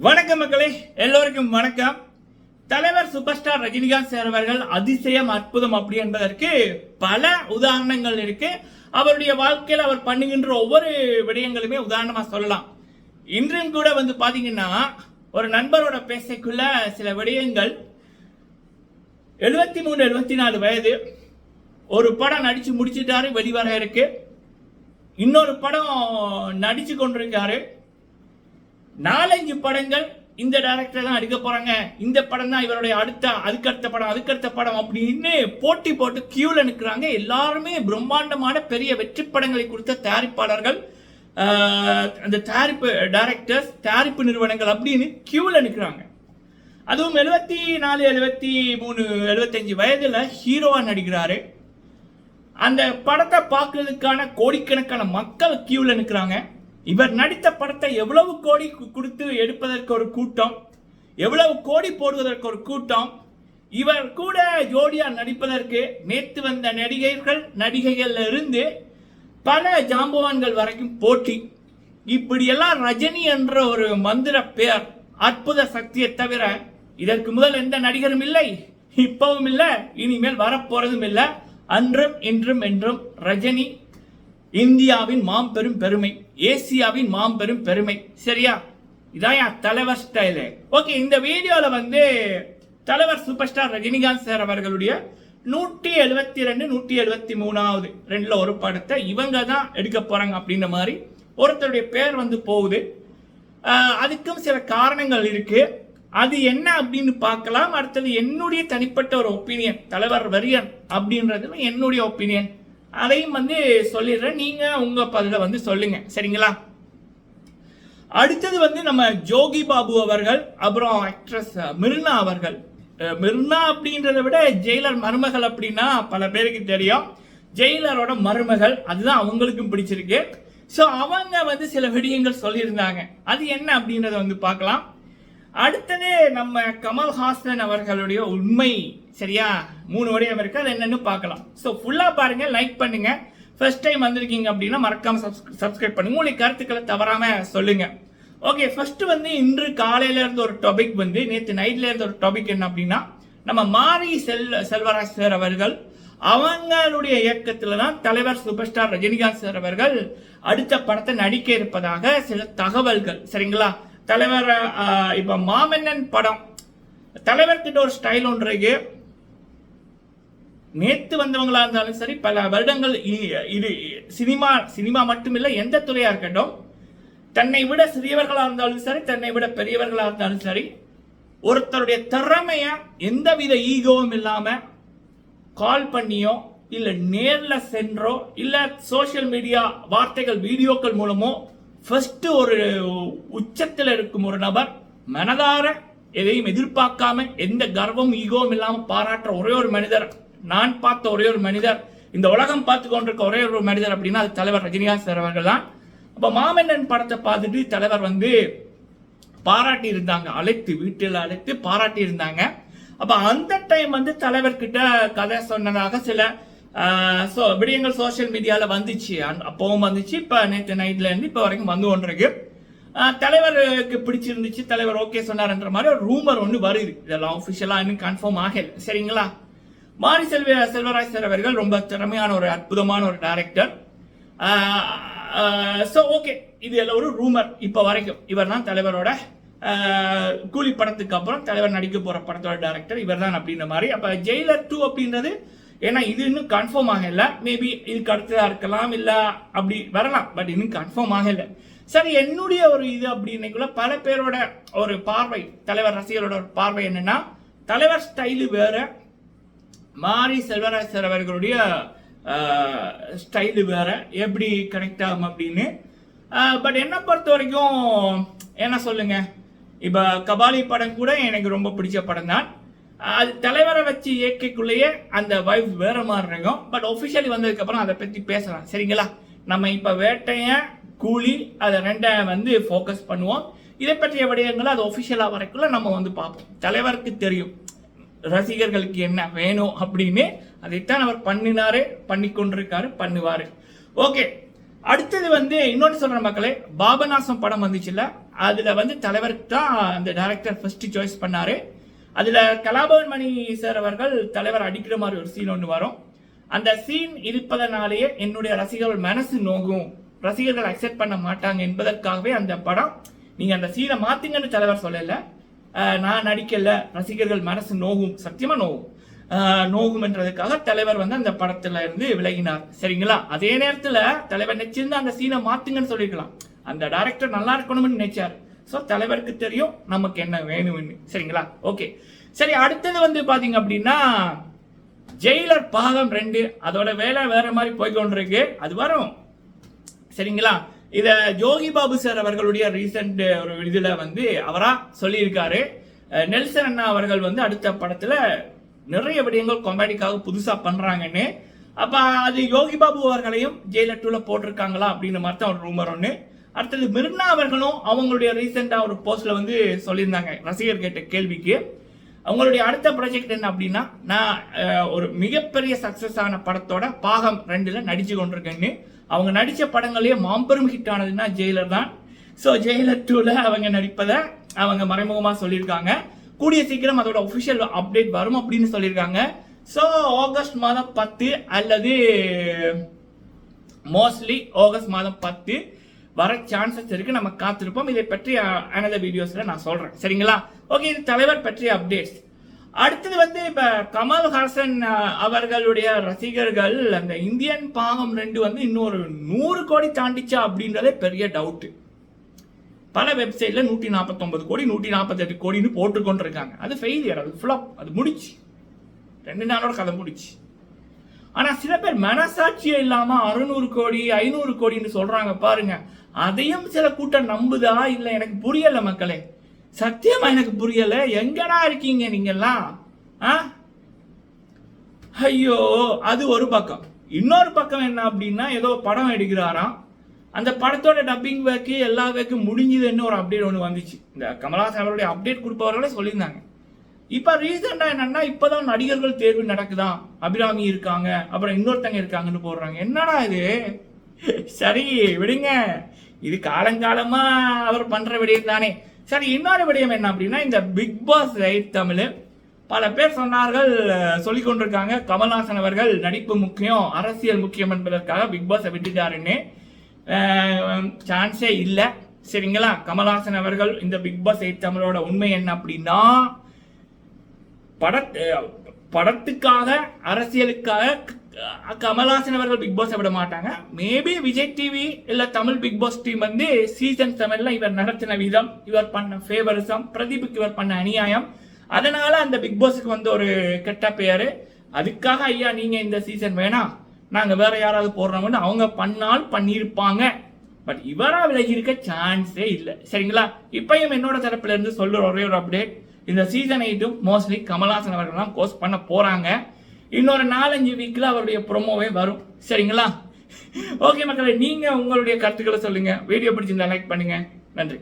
வணக்கம் மக்களே, எல்லோருக்கும் வணக்கம். தலைவர் சூப்பர் ஸ்டார் ரஜினிகாந்த் சார் அவர்கள் அதிசயம் அற்புதம் அப்படி என்பதற்கு பல உதாரணங்கள் இருக்கு. அவருடைய வாழ்க்கையில் அவர் பண்ணுகின்ற ஒவ்வொரு விடயங்களுமே உதாரணமா சொல்லலாம். இன்றும் கூட பாத்தீங்கன்னா ஒரு நண்பரோட பேசக்குள்ள சில விடயங்கள் 73-74 வயது, ஒரு படம் நடிச்சு முடிச்சுட்டாரு, வெளிவர இருக்கு. இன்னொரு படம் நடிச்சு கொண்டிருக்காரு. 4-5 படங்கள் இந்த டைரக்டர் தான் எடுக்க போறாங்க, இந்த படம் தான் இவருடைய அதுக்கடுத்த படம் அப்படின்னு போட்டி போட்டு கியூல நிற்கிறாங்க. எல்லாருமே பிரம்மாண்டமான பெரிய வெற்றி படங்களை கொடுத்த தயாரிப்பாளர்கள், அந்த தயாரிப்பு டைரக்டர்ஸ், தயாரிப்பு நிறுவனங்கள் அப்படின்னு கியூல நிற்கிறாங்க. அதுவும் 74, 73, 75 வயதுல ஹீரோவா நடிக்கிறாரு. அந்த படத்தை பார்க்கறதுக்கான கோடிக்கணக்கான மக்கள் கியூல நிற்கிறாங்க. இவர் நடித்த படத்தை எவ்வளவு கோடி கொடுத்து எடுப்பதற்கு ஒரு கூட்டம், எவ்வளவு கோடி போடுவதற்கு ஒரு கூட்டம், இவர் கூட ஜோடியா நடிப்பதற்கு நேற்று வந்த நடிகைகள் இருந்து பல ஜாம்பவான்கள் வரைக்கும் போட்டி. இப்படியெல்லாம் ரஜினி என்ற ஒரு மந்திர பெயர், அற்புத சக்தியை தவிர இதற்கு முதல் எந்த நடிகரும் இல்லை, இப்பவும் இல்லை, இனிமேல் வரப்போறதும் இல்லை. அன்றும் இன்றும் என்றும் ரஜினி இந்தியாவின் மாம்பெரும் பெருமை, ஏசியாவின் மாம்பெரும் பெருமை. சரியா? இதான் தலைவர் ஸ்டைலு. ஓகே, இந்த வீடியோல தலைவர் சூப்பர் ஸ்டார் ரஜினிகாந்த் சார் அவர்களுடைய 172, 173வது ரெண்டுல ஒரு படத்தை இவங்க தான் எடுக்க போறாங்க அப்படின்ற மாதிரி ஒருத்தருடைய பேர் போகுது. அதுக்கும் சில காரணங்கள் இருக்கு. அது என்ன அப்படின்னு பார்க்கலாம். அடுத்தது என்னுடைய தனிப்பட்ட ஒரு ஒப்பீனியன், தலைவர் வெறியன் அப்படின்றதுல என்னுடைய ஒப்பீனியன், அதையும் சொல்லிடுறேன். நீங்க உங்க பதில சொல்லுங்க, சரிங்களா? அடுத்தது நம்ம ஜோகி பாபு அவர்கள், அப்புறம் ஆக்ட்ரஸ் மிர்னா அவர்கள். மிர்னா அப்படின்றத விட ஜெயிலர் மருமகள் அப்படின்னா பல பேருக்கு தெரியும். ஜெயிலரோட மருமகள், அதுதான் அவங்களுக்கும் பிடிச்சிருக்கு. ஸோ அவங்க சில விடயங்கள் சொல்லியிருந்தாங்க. அது என்ன அப்படின்றத பார்க்கலாம். அடுத்தது நம்ம கமல்ஹாசன் அவர்களுடைய உண்மை, சரியா? 3 விடயம் இருக்கு, அது என்னன்னு பார்க்கலாம். ஸோ ஃபுல்லா பாருங்க, லைக் பண்ணுங்க. ஃபர்ஸ்ட் டைம் வந்திருக்கீங்க அப்படின்னா மறக்காம சப்ஸ்கிரைப் பண்ணுங்க. உங்களுடைய கருத்துக்களை தவறாம சொல்லுங்க. ஓகே, ஃபர்ஸ்ட் இன்று காலையில இருந்து ஒரு டாபிக், நேற்று நைட்ல இருந்து ஒரு டாபிக் என்ன அப்படின்னா, நம்ம மாரி செல்வராஜ் சார் அவர்கள் அவங்களுடைய இயக்கத்துல தான் தலைவர் சூப்பர் ஸ்டார் ரஜினிகாந்த் சார் அவர்கள் அடுத்த படத்தை நடிக்க இருப்பதாக சில தகவல்கள், சரிங்களா? தலைவர் இப்ப மாமன்னன் படம், தலைவர்கிட்ட ஒரு ஸ்டைல் ஒன்று இருக்கு. நேத்து வந்தவங்களா இருந்தாலும் சரி, பல வருடங்கள் இது சினிமா மட்டுமில்லை, எந்த துறையா இருக்கட்டும், தன்னை விட சிறியவர்களா இருந்தாலும் சரி, தன்னை விட பெரியவர்களா இருந்தாலும் சரி, ஒருத்தருடைய திறமைய எந்தவித ஈகோவும் இல்லாம கால் பண்ணியோ இல்ல நேர்ல சென்றோ இல்ல சோசியல் மீடியா வார்த்தைகள் வீடியோக்கள் மூலமோ ஃபர்ஸ்ட் ஒரு உச்சத்தில் இருக்கும் ஒரு நபர் மனதார எதையும் எதிர்பார்க்காம எந்த கர்வம் ஈகோவும் இல்லாம பாராட்டுற ஒரே ஒரு மனிதர், நான் பார்த்த ஒரே ஒரு மனிதர், இந்த உலகம் பார்த்து கொண்டிருக்க ஒரே ஒரு மனிதர் அப்படின்னா அது தலைவர் ரஜினிகாந்த் சார் அவர்கள் தான். அப்ப மாமன்னன் படத்தை பார்த்துட்டு தலைவர் பாராட்டி இருந்தாங்க, வீட்டில் அழைத்து பாராட்டி இருந்தாங்க. அப்ப அந்த டைம் தலைவர்கிட்ட கதை சொன்னதாக சில விடயங்கள் சோசியல் மீடியால வந்துச்சு, அப்பவும் வந்துச்சு. இப்ப நேற்று நைட்ல இருந்து இப்ப வரைக்கும் கொண்டிருக்கு. தலைவருக்கு பிடிச்சிருந்துச்சு, தலைவர் ஓகே சொன்னார்ன்ற மாதிரி ஒரு ரூமர் ஒன்று வருது. இதெல்லாம் ஆஃபிஷியலா இன்னும் கன்ஃபார்ம் ஆகல, சரிங்களா? மாரி செல்வராஜ் சார் அவர்கள் ரொம்ப திறமையான ஒரு அற்புதமான ஒரு டைரக்டர். ஸோ ஓகே, இது எல்லாம் ஒரு ரூமர். இப்ப வரைக்கும் இவர் தான் தலைவரோட கூலி படத்துக்கு அப்புறம் தலைவர் நடிக்க போற படத்தோட டைரக்டர் இவர் தான் அப்படின்ற மாதிரி. அப்ப ஜெயிலர் 2 அப்படின்றது, ஏன்னா இது இன்னும் கன்ஃபார்ம் ஆகல, மேபி இதுக்கு அடுத்ததா இருக்கலாம், இல்ல அப்படி வரலாம், பட் இன்னும் கன்ஃபார்ம் ஆகல. சரி, என்னுடைய ஒரு இது அப்படின்னுக்குள்ள பல பேரோட ஒரு பார்வை, தலைவர் ரசிகரோட ஒரு பார்வை என்னன்னா, தலைவர் ஸ்டைலு வேற, மாரி செல்வராஜ் சார் அவர்களுடைய ஸ்டைலு வேற, எப்படி கனெக்ட் ஆகும் அப்படின்னு. பட் என்ன பொறுத்த வரைக்கும் என்ன சொல்லுங்க, இப்ப கபாலி படம் கூட எனக்கு ரொம்ப பிடிச்ச படம் தான். அது தலைவரை வச்சு இயற்கைக்குள்ளேயே அந்த வைப் வேற மாதிரி இருக்கும். பட் ஒபிஷியலி வந்ததுக்கு அப்புறம் அதை பத்தி பேசலாம், சரிங்களா? நம்ம இப்ப வேட்டைய கூலி அதை ரெண்ட ஃபோக்கஸ் பண்ணுவோம். இதை பற்றிய விடயங்களை அது ஒபிஷியலா வரைக்குள்ள நம்ம பார்ப்போம். தலைவருக்கு தெரியும் ரசிகர்களுக்கு என்ன வேணும் அப்படின்னு, அதைத்தான் அவர் பண்ணினாரு, பண்ணி கொண்டிருக்காரு, பண்ணுவாரு. ஓகே, அடுத்தது இன்னொன்னு சொல்ற மக்களே, பாபநாசம் படம் வந்துச்சுல்ல, அதுல வந்து தலைவருக்கு தான் அந்த டைரக்டர் ஃபர்ஸ்ட் சாய்ஸ் பண்ணாரு. அதுல கலாபவன் மணி சார் அவர்கள் தலைவர் அடிக்கிற மாதிரி ஒரு சீன் ஒன்று வரும். அந்த சீன் இருப்பதனாலேயே என்னுடைய ரசிகர்கள் மனசு நோகும், ரசிகர்கள் அக்செப்ட் பண்ண மாட்டாங்க என்பதற்காகவே அந்த படம் நீங்க அந்த சீனை மாத்தீங்கன்னு தலைவர் சொல்லல. நான் நடிக்கல, ரசிகர்கள் மனசு நோகும், சத்தியமா நோகும் என்றதுக்காக தலைவர் வந்து அந்த படத்துல இருந்து விலகினார். சரிங்களா? அதே நேரத்துல தலைவர் நினைச்சிருந்தா அந்த சீனை மாத்துங்கன்னு சொல்லிருக்கலாம். அந்த டைரக்டர் நல்லா இருக்கணும்னு நினைச்சாரு. ஸோ தலைவருக்கு தெரியும் நமக்கு என்ன வேணும்னு. சரிங்களா? ஓகே, சரி. அடுத்தது வந்து பாத்தீங்க அப்படின்னா ஜெயிலர் பாகம் 2 அதோட வேலை வேற மாதிரி போய்கொண்டிருக்கு. அது வரும். சரிங்களா? இத ஜோகி பாபு சார் அவர்களுடைய ரீசெண்ட் ஒரு இதுல வந்து அவரா சொல்லியிருக்காரு. நெல்சன் அண்ணா அவர்கள் வந்து அடுத்த படத்துல நிறைய விடயங்கள் காமெடிக்காக புதுசா பண்றாங்கன்னு. அப்ப அது யோகி பாபு அவர்களையும் ஜெயிலர் 2ல போட்டிருக்காங்களா அப்படின்னு மாதிரி ஒரு ரூமர் ஒன்று. அடுத்தது மிர்னா அவர்களும் அவங்களுடைய ரீசெண்டா ஒரு போஸ்ட்ல வந்து சொல்லியிருந்தாங்க ரசிகர் கேட்ட கேள்விக்கு. அவங்களுடைய அடுத்த ப்ராஜெக்ட் என்ன அப்படின்னா, நான் ஒரு மிகப்பெரிய சக்சஸ் ஆன படத்தோட பாகம் 2ல நடிச்சு கொண்டிருக்கேன்னு. அவங்க நடிச்ச படங்களே மாம்பெரும் ஹிட் ஆனதுன்னா ஜெயிலர் தான். ஸோ ஜெயிலர் 2ல அவங்க நடிப்பதை அவங்க மறைமுகமா சொல்லியிருக்காங்க. கூடிய சீக்கிரம் அதோட ஒபிஷியல் அப்டேட் வரும் அப்படின்னு சொல்லியிருக்காங்க. ஸோ ஆகஸ்ட் மாதம் 10 அல்லது மோஸ்ட்லி ஆகஸ்ட் மாதம் 10 வர சான்சஸ் இருக்கு. நம்ம காத்திருப்போம். இதை பற்றி அனதர் வீடியோஸ்ல நான் சொல்றேன். சரிங்களா? ஓகே, இது தலைவர் பற்றிய அப்டேட்ஸ். அடுத்தது வந்து இப்ப கமல்ஹாசன் அவர்களுடைய ரசிகர்கள் அந்த இந்தியன் பாகம் 2 வந்து இன்னொரு 100 கோடி தாண்டிச்சா அப்படின்றதே பெரிய டவுட். பல வெப்சைட்ல 149 கோடி 148 கோடின்னு போட்டுக்கொண்டிருக்காங்க. அது ஃபெயிலியர், அது ஃபிளாப், அது முடிச்சு 2 நாளோட கதை முடிச்சு. ஆனா சில பேர் மனசாட்சியே இல்லாம 600 கோடி 500 கோடின்னு சொல்றாங்க பாருங்க. அதையும் சில கூட்டம் நம்புதா இல்ல எனக்கு புரியல மக்களே. சத்தியமா எனக்கு புரியல. எங்கடா இருக்கீங்க நீங்கெல்லாம்? ஐயோ, அது ஒரு பக்கம். இன்னொரு பக்கம் என்ன அப்படின்னா, ஏதோ படம் எடுக்கிறாராம். அந்த படத்தோட டப்பிங் ஒர்க்கு எல்லா ஒர்க்கும் முடிஞ்சதுன்னு ஒரு அப்டேட் ஒன்று வந்துச்சு. இந்த கமல்ஹாசன் அவருடைய அப்டேட் கொடுப்பவர்களே சொல்லியிருந்தாங்க. இப்ப ரீசெண்டா என்னன்னா, இப்பதான் நடிகர்கள் தேர்வு நடக்குதான், அபிராமி இருக்காங்க, அப்புறம் இன்னொருத்தங்க இருக்காங்கன்னு போடுறாங்க. என்னடா இது? சரி விடுங்க, இது காலங்காலமா அவர் பண்ற விடயம் தானே. சரி, இன்னொரு விடயம் என்ன அப்படின்னா, இந்த பிக் பாஸ் ரைட் தமிழ் பல பேர் சொன்னார்கள், சொல்லிக் கொண்டிருக்காங்க கமல்ஹாசன் அவர்கள் நடிப்பு முக்கியம், அரசியல் முக்கியம் என்பதற்காக பிக் பாஸை விட்டுட்டாருன்னு. சான்ஸே இல்லை. சரிங்களா? கமல்ஹாசன் அவர்கள் இந்த பிக் பாஸ் ரைட் தமிழோட உண்மை என்ன அப்படின்னா, படத்துக்காக அரசியலுக்காக கமல்ஹாசன் அவர்கள் பிக் பாஸ் விட மாட்டாங்க. மேபி விஜய் டிவி இல்ல தமிழ் பிக் பாஸ் டீம் வந்து சீசன் 7ல இவர் நடத்தின விதம், இவர் பண்ண ஃபேவரிசம், பிரதீப்புக்கு இவர் பண்ண அநியாயம், அதனால அந்த பிக் பாஸுக்கு வந்து ஒரு கெட்ட பெயரு. அதுக்காக ஐயா நீங்க இந்த சீசன் வேணாம், நாங்க வேற யாராவது போடுறோம்னு அவங்க பண்ணியிருப்பாங்க. பட் இவரா விலகி இருக்க சான்ஸே இல்லை. சரிங்களா? இப்பயும் என்னோட தரப்புல இருந்து சொல்ற ஒரே ஒரு அப்டேட், இந்த சீசன் 8 மோஸ்ட்லி கமல்ஹாசன் அவர்கள் தான் கோஸ்ட் பண்ண போறாங்க. இன்னொரு 4-5 வீக்ல அவருடைய ப்ரோமோவே வரும். சரிங்களா? ஓகே மக்களே, நீங்க உங்களுடைய கருத்துக்களை சொல்லுங்க. வீடியோ பிடிச்சிருந்தா லைக் பண்ணுங்க. நன்றி.